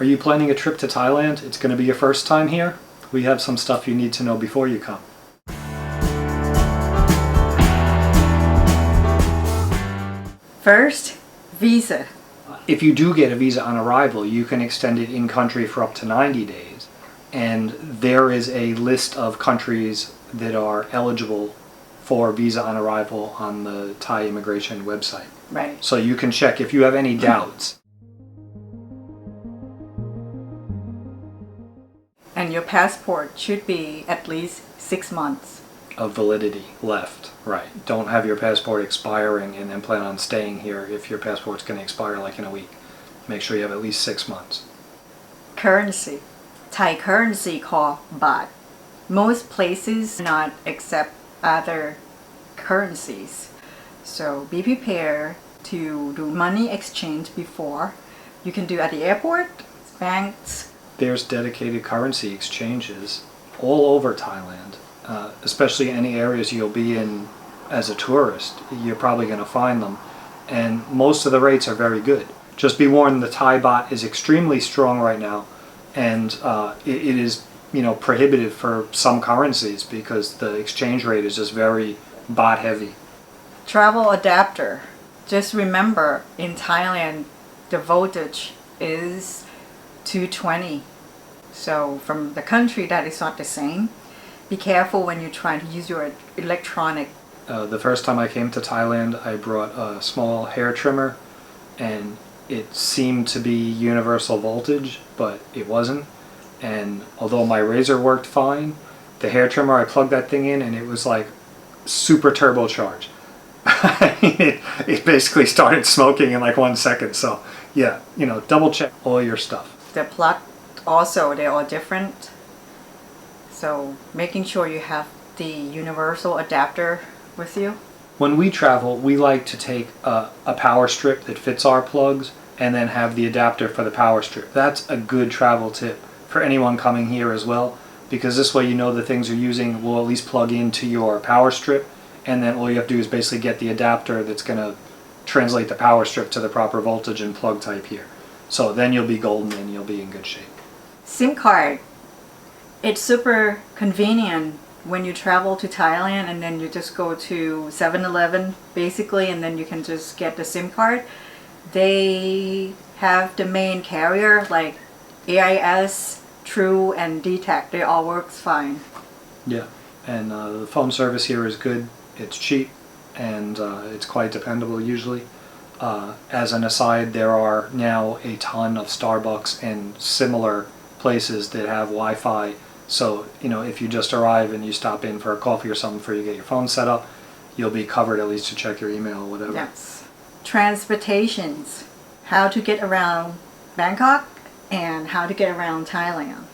Are you planning a trip to Thailand? It's going to be your first time here? We have some stuff you need to know before you come. First, visa. If you do get a visa on arrival, you can extend it in country for up to 90 days. And there is a list of countries that are eligible for visa on arrival on the Thai immigration website. Right. So you can check if you have any doubts. And your passport should be at least 6 months. Of validity left, right. Don't have your passport expiring and then plan on staying here if your passport's going to expire like in a week. Make sure you have at least 6 months. Currency. Thai currency called baht. Most places do not accept other currencies. So be prepared to do money exchange before. You can do at the airport, banks. There's dedicated currency exchanges all over Thailand. Especially any areas you'll be in as a tourist, you're probably going to find them, and most of the rates are very good. Just be warned, the Thai baht is extremely strong right now, and it is, prohibitive for some currencies because the exchange rate is just very baht heavy. Travel adapter. Just remember, in Thailand, the voltage is 220. So from the country, that is not the same. Be careful when you try to use your electronic. The first time I came to Thailand, I brought a small hair trimmer, and it seemed to be universal voltage, but it wasn't. And although my razor worked fine, the hair trimmer, I plugged that thing in and it was like super turbocharged. It basically started smoking in like 1 second. So yeah, double check all your stuff. The plug also, they're all different. So making sure you have the universal adapter with you. When we travel, we like to take a power strip that fits our plugs and then have the adapter for the power strip. That's a good travel tip for anyone coming here as well, because this way the things you're using will at least plug into your power strip, and then all you have to do is basically get the adapter that's going to translate the power strip to the proper voltage and plug type here. So then you'll be golden and you'll be in good shape. Simcard. It's super convenient when you travel to Thailand and then you just go to 7-Eleven basically, and then you can just get the SIM card. They have the main carrier like AIS, True, and DTAC. They all works fine. Yeah, and the phone service here is good. It's cheap and it's quite dependable usually. As an aside, there are now a ton of Starbucks and similar places that have Wi-Fi. So, if you just arrive and you stop in for a coffee or something before you get your phone set up, you'll be covered at least to check your email or whatever. Yes. Transportations. How to get around Bangkok and how to get around Thailand.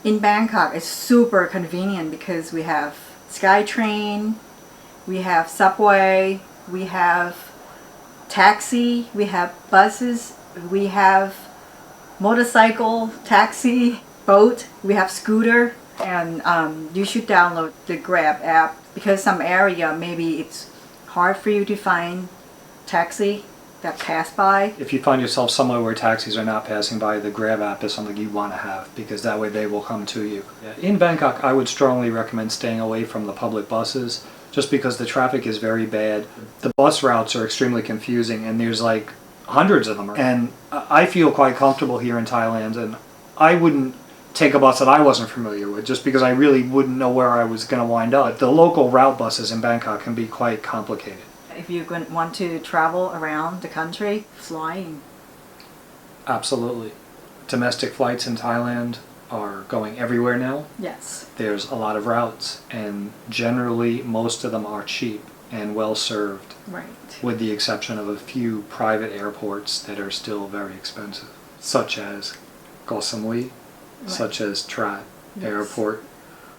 In Bangkok, it's super convenient because we have SkyTrain, we have subway, we have taxi, we have buses, we have motorcycle, taxi, boat, we have scooter, and you should download the Grab app because some area maybe it's hard for you to find taxi that pass by. If you find yourself somewhere where taxis are not passing by, the Grab app is something you want to have because that way they will come to you. In Bangkok, I would strongly recommend staying away from the public buses just because the traffic is very bad. The bus routes are extremely confusing and there's like hundreds of them. And I feel quite comfortable here in Thailand, and I wouldn't take a bus that I wasn't familiar with just because I really wouldn't know where I was going to wind up. The local route buses in Bangkok can be quite complicated. If you want to travel around the country, flying. Absolutely. Domestic flights in Thailand are going everywhere now. Yes. There's a lot of routes, and generally most of them are cheap and well served. Right. With the exception of a few private airports that are still very expensive, such as Koh Samui, such as Trat Airport.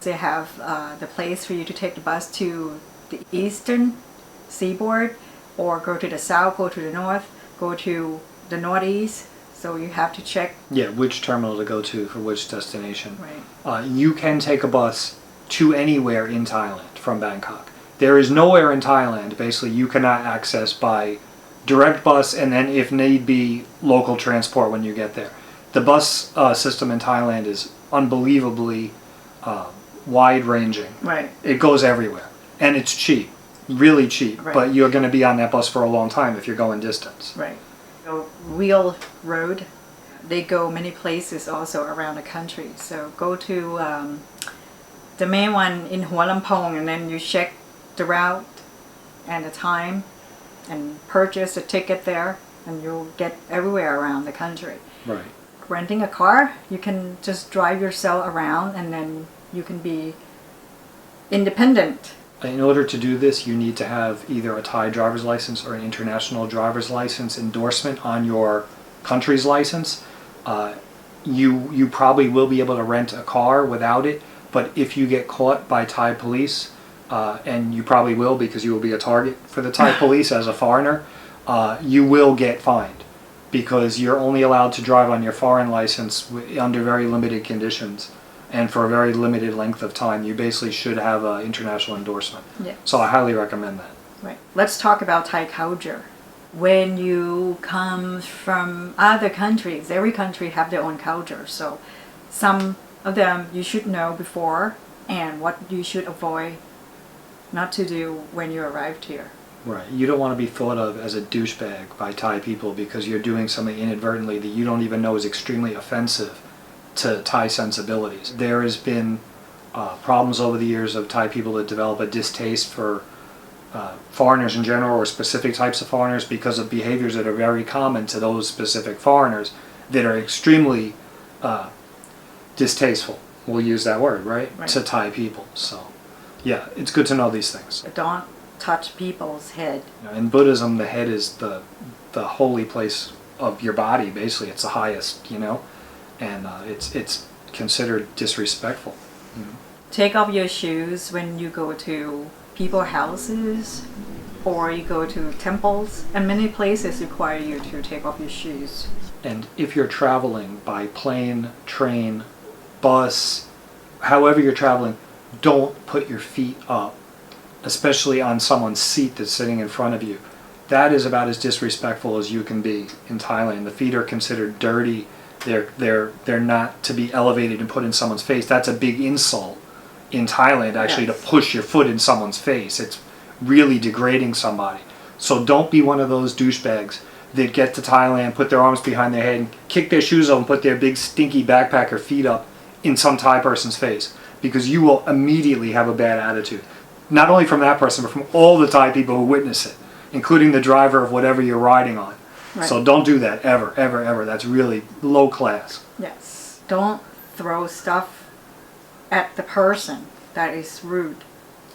They have the place for you to take the bus to the eastern seaboard, or go to the south, go to the north, go to the northeast. So you have to check. Yeah, which terminal to go to for which destination. Right. You can take a bus to anywhere in Thailand from Bangkok. There is nowhere in Thailand, basically, you cannot access by direct bus and then, if need be, local transport when you get there. The bus system in Thailand is unbelievably wide-ranging. Right. It goes everywhere, and it's cheap, really cheap. Right. But you're going to be on that bus for a long time if you're going distance. Right. So Wheel Road, they go many places also around the country. So go to the main one in Hua Lamphong, and then you check the route and the time and purchase a ticket there, and you'll get everywhere around the country. Right. Renting a car, you can just drive yourself around, and then you can be independent. In order to do this, you need to have either a Thai driver's license or an international driver's license endorsement on your country's license. You probably will be able to rent a car without it, but if you get caught by Thai police, and you probably will because you will be a target for the Thai police as a foreigner, you will get fined because you're only allowed to drive on your foreign license under very limited conditions. And for a very limited length of time, you basically should have an international endorsement. Yeah. So I highly recommend that. Right. Let's talk about Thai culture. When you come from other countries, every country have their own culture. So some of them you should know before, and what you should avoid not to do when you arrived here. Right. You don't want to be thought of as a douchebag by Thai people because you're doing something inadvertently that you don't even know is extremely offensive to Thai sensibilities. There has been problems over the years of Thai people that develop a distaste for foreigners in general or specific types of foreigners because of behaviors that are very common to those specific foreigners that are extremely distasteful. We'll use that word, right? To Thai people. So, yeah, it's good to know these things. Don't touch people's head. In Buddhism, the head is the holy place of your body. Basically, it's the highest, and it's considered disrespectful. Take off your shoes when you go to people's houses or you go to temples, and many places require you to take off your shoes. And if you're traveling by plane, train, bus, however you're traveling, don't put your feet up, especially on someone's seat that's sitting in front of you. That is about as disrespectful as you can be in Thailand. The feet are considered dirty. They're not to be elevated and put in someone's face. That's a big insult in Thailand, actually, Yes. to push your foot in someone's face. It's really degrading somebody. So don't be one of those douchebags that get to Thailand, put their arms behind their head, and kick their shoes off and put their big stinky backpacker feet up in some Thai person's face, because you will immediately have a bad attitude. Not only from that person, but from all the Thai people who witness it, including the driver of whatever you're riding on. Right. So don't do that ever, ever, ever. That's really low class. Yes. Don't throw stuff at the person. That is rude.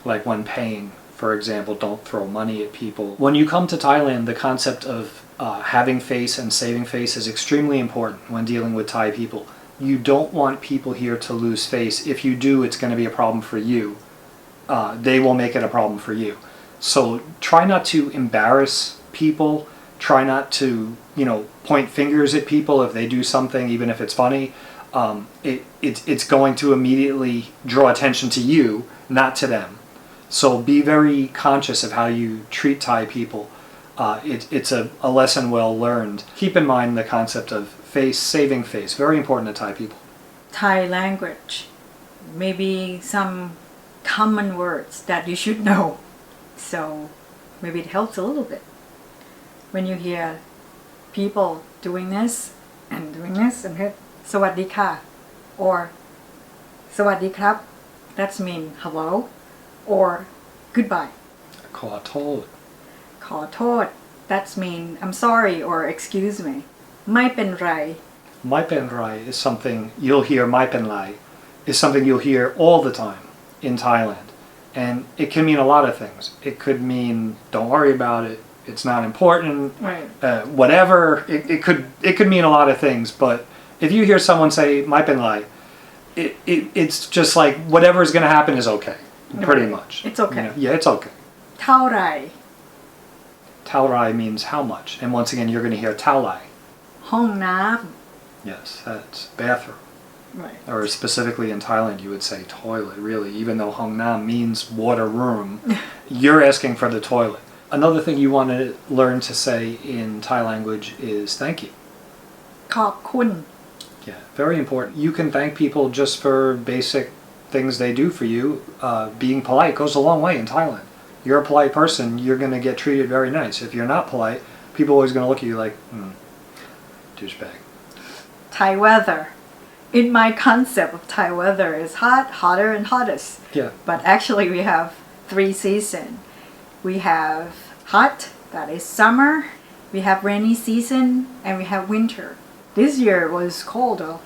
Like when paying, for example, don't throw money at people. When you come to Thailand, the concept of having face and saving face is extremely important when dealing with Thai people. You don't want people here to lose face. If you do, it's going to be a problem for you. They will make it a problem for you. So try not to embarrass people. Try not to, point fingers at people if they do something, even if it's funny. It's going to immediately draw attention to you, not to them. So be very conscious of how you treat Thai people. It's a lesson well learned. Keep in mind the concept of face, saving face, very important to Thai people. Thai language. Maybe some common words that you should know. So maybe it helps a little bit. When you hear people doing this and hit Sawadee ka or Sawadee krap, that's mean hello or goodbye. ขอโทษ ขอโทษ that's mean I'm sorry or excuse me. ไม่เป็นไร Mai pen rai is something you'll hear. Mai pen lai is something you'll hear all the time in Thailand, and it can mean a lot of things. It could mean don't worry about it. It's not important. Right. Whatever. It could mean a lot of things. But if you hear someone say Mai pen lai, it's just like whatever is going to happen is okay. Pretty much. It's okay. Yeah, it's okay. เท่าไหร่ Tao rai means how much, and once again you're going to hear tao lai. ห้องน้ Yes, that's bathroom. ำ Right. Or specifically in Thailand, you would say toilet, really. Even though Hong Nam means water room, you're asking for the toilet. Another thing you want to learn to say in Thai language is thank you. ขอบคุณ Yeah, very important. You can thank people just for basic things they do for you. Being polite goes a long way in Thailand. You're a polite person, you're going to get treated very nice. If you're not polite, people are always going to look at you like, douchebag. Thai weather. In my concept of Thai weather is hot, hotter, and hottest. Yeah. But actually we have 3 seasons. We have hot, that is summer. We have rainy season, and we have winter. This year was cold though.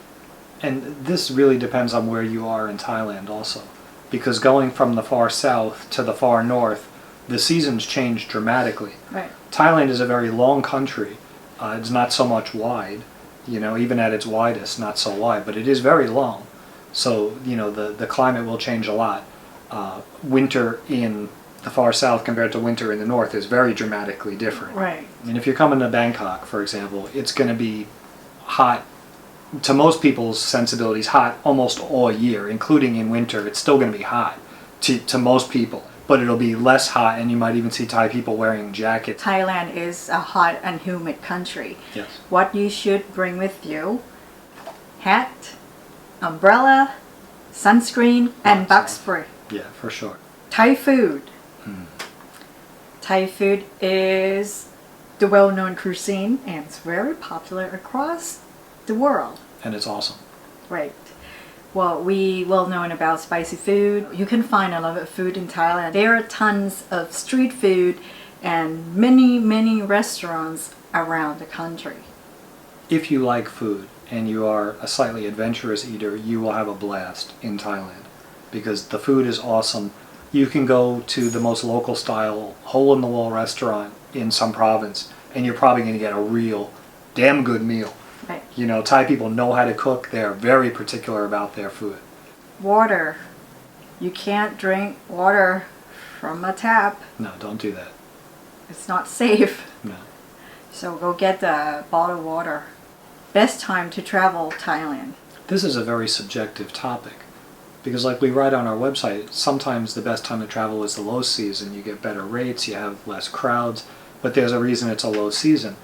And this really depends on where you are in Thailand also. Because going from the far south to the far north, the seasons change dramatically. Right. Thailand is a very long country. It's not so much wide, even at its widest, not so wide, but it is very long. So, the climate will change a lot. Winter in the far south compared to winter in the north is very dramatically different. Right. And if you're coming to Bangkok, for example, it's going to be hot, to most people's sensibilities, hot almost all year, including in winter. It's still going to be hot to most people, but it'll be less hot, and you might even see Thai people wearing jackets. Thailand is a hot and humid country. Yes. What you should bring with you: hat, umbrella, sunscreen, and bug spray. Yeah, for sure. Thai food. Thai food is the well-known cuisine, and it's very popular across the world. And it's awesome. Right. Well, we well known about spicy food. You can find a lot of food in Thailand. There are tons of street food and many, many restaurants around the country. If you like food and you are a slightly adventurous eater, you will have a blast in Thailand because the food is awesome. You can go to the most local style hole-in-the-wall restaurant in some province and you're probably going to get a real damn good meal. Right. Thai people know how to cook. They're very particular about their food. Water. You can't drink water from a tap. No, don't do that. It's not safe. No. So go get the bottled water. Best time to travel Thailand. This is a very subjective topic because like we write on our website, sometimes the best time to travel is the low season. You get better rates, you have less crowds, but there's a reason it's a low season.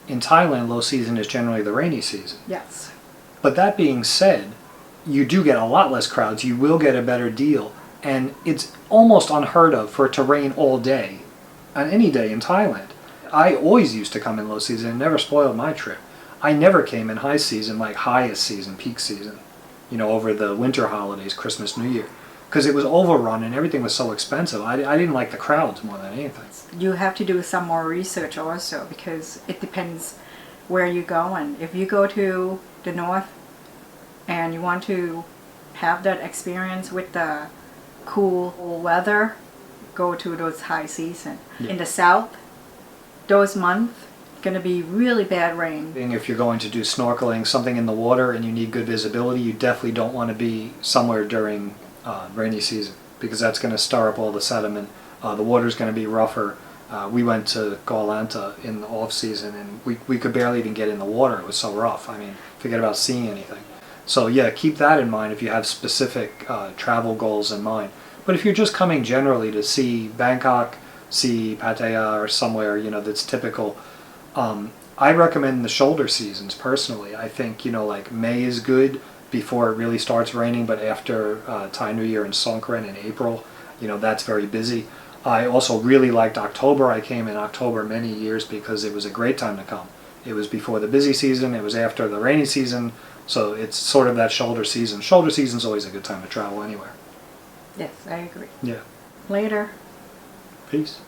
In Thailand, low season is generally the rainy season. Yes. But that being said, you do get a lot less crowds. You will get a better deal. And it's almost unheard of for it to rain all day, on any day in Thailand. I always used to come in low season and never spoiled my trip. I never came in high season, like highest season, peak season, over the winter holidays, Christmas, New Year. Because it was overrun and everything was so expensive. I didn't like the crowds more than anything. You have to do some more research also because it depends where you're going. If you go to the north and you want to have that experience with the cool weather, go to those high season. Yeah. In the south, those months going to be really bad rain. If you're going to do snorkeling, something in the water, and you need good visibility, you definitely don't want to be somewhere during rainy season because that's going to stir up all the sediment. The water's going to be rougher. We went to Koh Lanta in the off season and we could barely even get in the water. It was so rough. I mean, forget about seeing anything. So yeah, keep that in mind if you have specific travel goals in mind. But if you're just coming generally to see Bangkok, see Pattaya or somewhere, that's typical, I recommend the shoulder seasons personally. I think, like May is good before it really starts raining, but after Thai New Year and Songkran in April, that's very busy. I also really liked October. I came in October many years because it was a great time to come. It was before the busy season, it was after the rainy season, so it's sort of that shoulder season. Shoulder season is always a good time to travel anywhere. Yes, I agree. Yeah. Later. Peace.